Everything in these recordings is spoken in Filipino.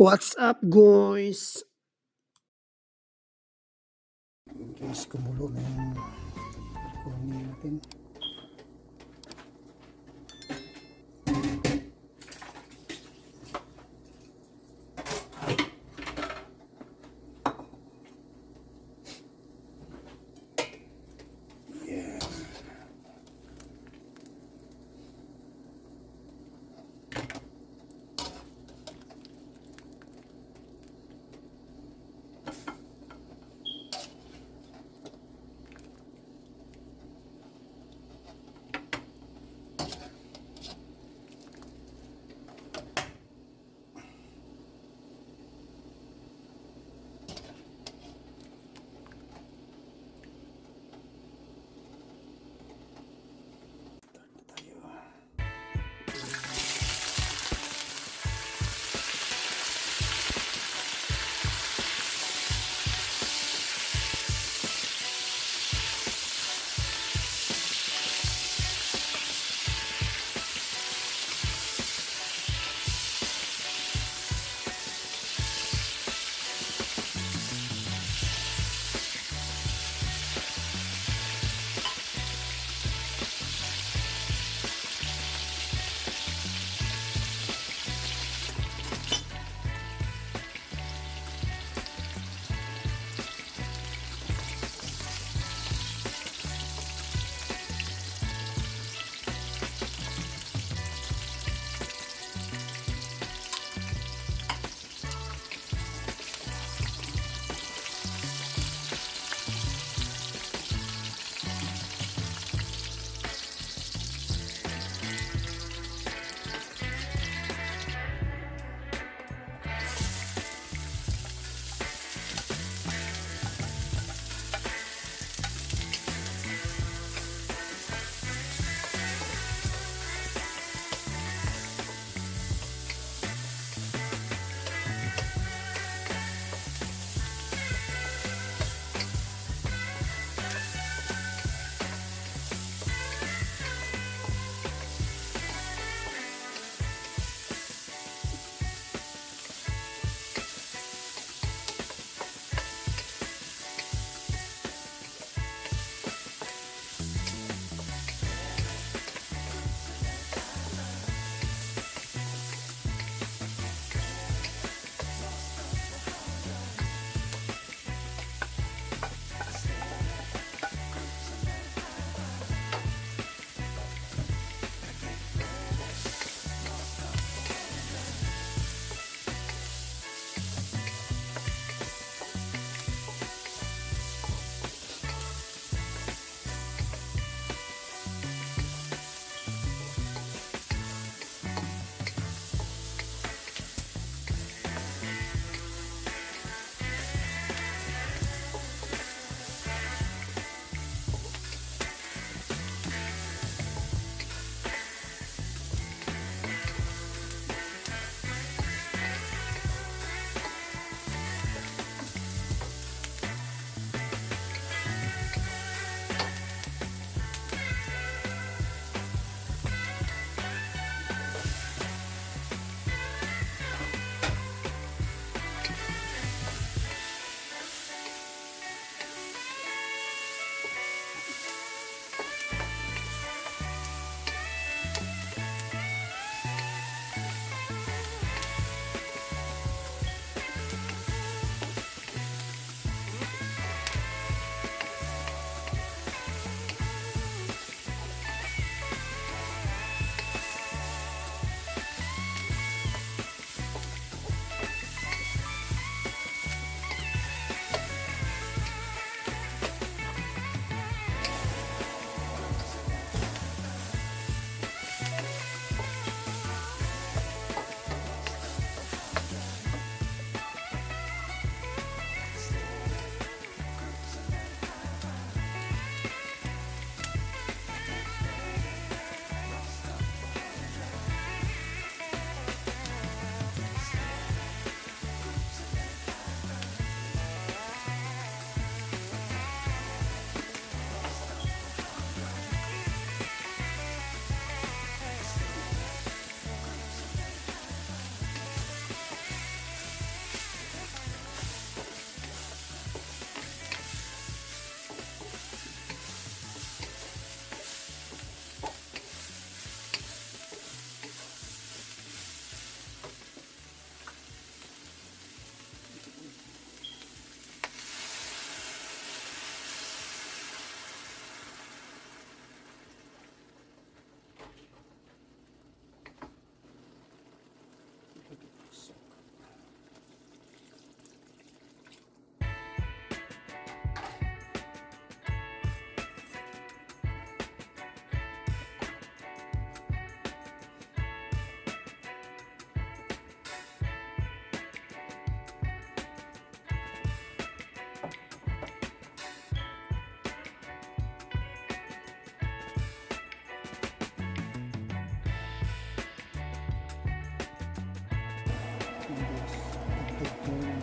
What's up, guys? Guys, kumulo na yung kunin natin. Yeah.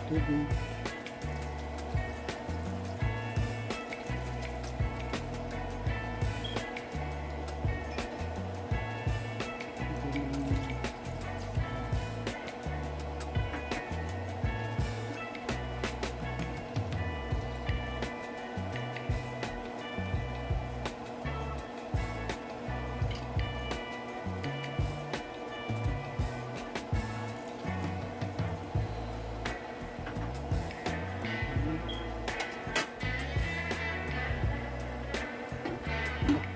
tubig.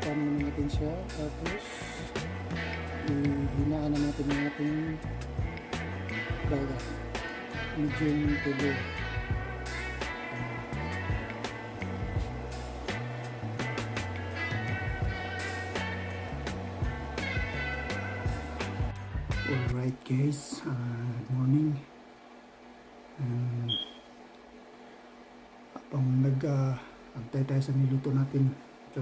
Takpan muna natin siya, tapos hinaan na natin ang ating dagat. Medium to low. Alright guys, good morning. Habang antay tayo sa niluto natin, so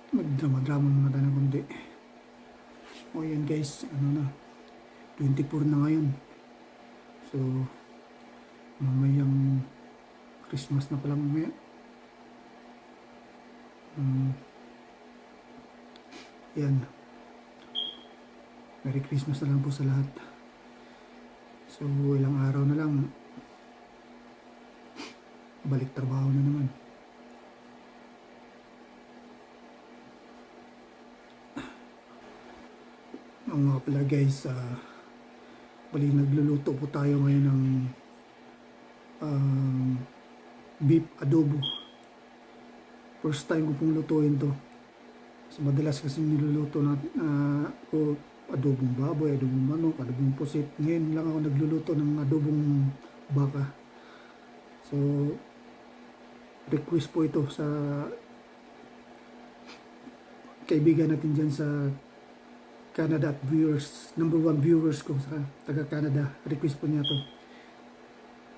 magdrama-drama muna tayo ng kundi. O yan guys, 24 na ngayon. So mamayang Christmas na pala mamaya. Yan, Merry Christmas na lang po sa lahat. So ilang araw na lang balik trabaho na naman. Oo nga pala guys, bali nagluluto po tayo ngayon ng beef adobo. First time ko pong lutuin to. So madalas kasi niluluto na ko adobong baboy, adobong manok, adobong pusit. Ngayon lang ako nagluluto ng adobong baka. So request po ito sa kaibigan natin dyan sa Canada at viewers, number 1 viewers ko sa taga Canada. Request po niya to.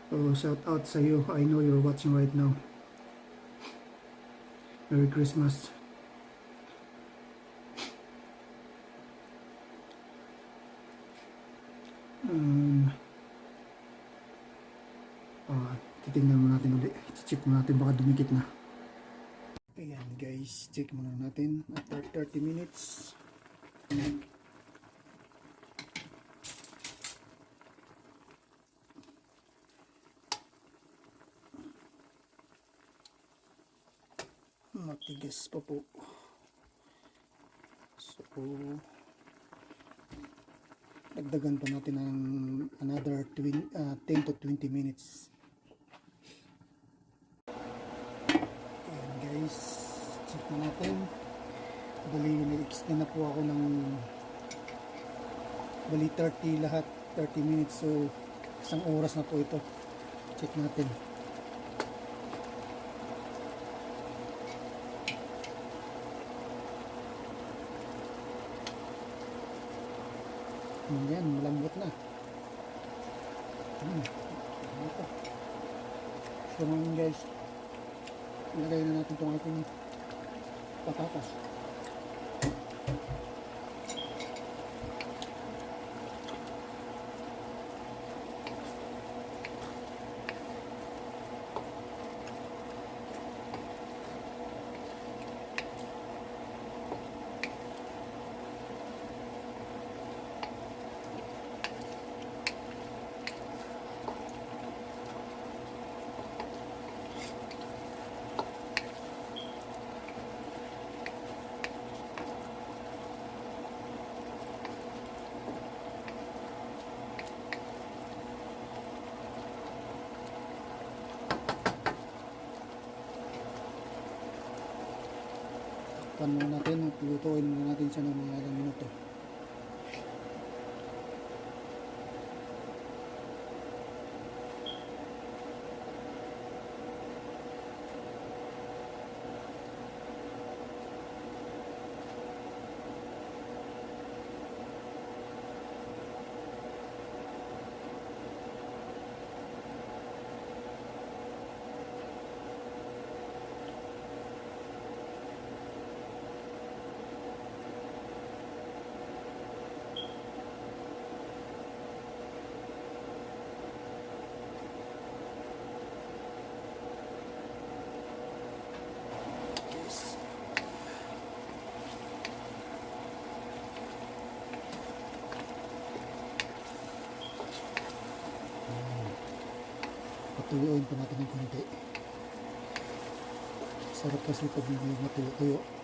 So shout out sa iyo. I know you're watching right now. Merry Christmas. Titingnan mo natin ulit. Check mo natin baka dumikit na. Ayan guys, check muna natin after 30 minutes. Matigas pa po. So dagdagan pa natin ng another 10 to 20 minutes. Ayan guys, check na natin. Bali, na-extend na po ako ng bali 30 lahat, 30 minutes. So isang oras na po ito. Check natin. Yan, malambot na. Ito. So ngayon guys, ilagay na natin itong ating patatas. Pan muna natin at lutuin muna natin siya ng mga ilang minuto. Tuyuin pa natin ng konti. Sarap kasi pag may matuyo-tuyo.